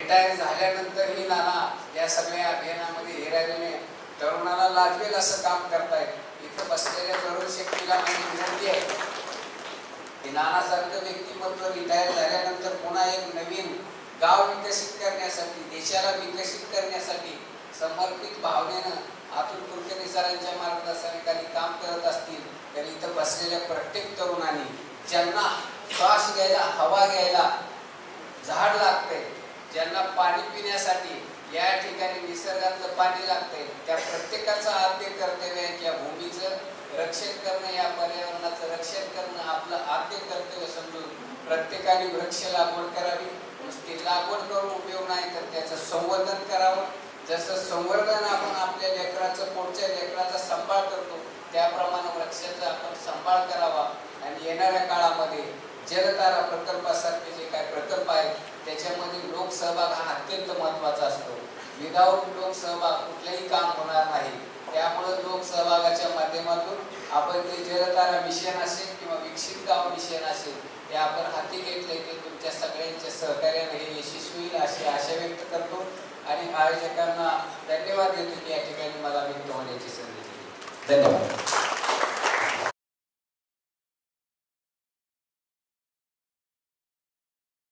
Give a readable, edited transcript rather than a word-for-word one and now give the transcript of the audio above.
Retire झाल्यानंतरही नाना या सगळ्या अभियानामध्ये हे राहिलेले तरुणाला लाजवेल असं काम करतायत. इथं बसलेल्या तरुण शक्तीला माझी विनंती आहे की नानासारखं व्यक्तिमत्व रिटायर झाल्यानंतर पुन्हा एक नवीन गाव विकसित करण्यासाठी, देशाला विकसित करण्यासाठी समर्पित भावनेनं अतुल कुलकर्णी सरांच्या मार्गदर्शनाखाली काम करत असतील तर इथं बसलेल्या प्रत्येक तरुणांनी ज्यांना श्वास घ्यायला, हवा घ्यायला झाड लागतंय, ज्यांना पाणी पिण्यासाठी या ठिकाणी निसर्गातलं पाणी लागतंय, त्या प्रत्येकाचं आद्य कर्तव्य आहे की या भूमीचं रक्षण करणं, या पर्यावरणाचं रक्षण करणं आपलं आद्य कर्तव्य समजून प्रत्येकाने वृक्ष लागवड करावी. नुसती लागवड करून उपयोग नाही तर त्याचं संवर्धन करावं. जसं संवर्धन आपण आपल्या लेकराचं, पोटच्या लेकराचा सांभाळ करतो त्याप्रमाणे वृक्षाचा आपण सांभाळ करावा. आणि येणाऱ्या काळामध्ये जलतारा प्रकल्पासारखे जे काही प्रकल्प आहेत त्याच्यामध्ये लोकसहभाग हा अत्यंत महत्त्वाचा असतो. विदाऊट लोकसहभाग कुठलंही काम होणार नाही. त्यामुळे लोकसहभागाच्या माध्यमातून आपण ते जलतारा मिशन असेल किंवा विकसित गाव मिशन असेल ते आपण हाती घेतले ते तुमच्या सगळ्यांच्या सहकार्याने हे यशस्वी होईल अशी आशा व्यक्त करतो आणि आयोजकांना धन्यवाद देतो की या ठिकाणी मला व्यक्त होण्याची संधी दिली. धन्यवाद.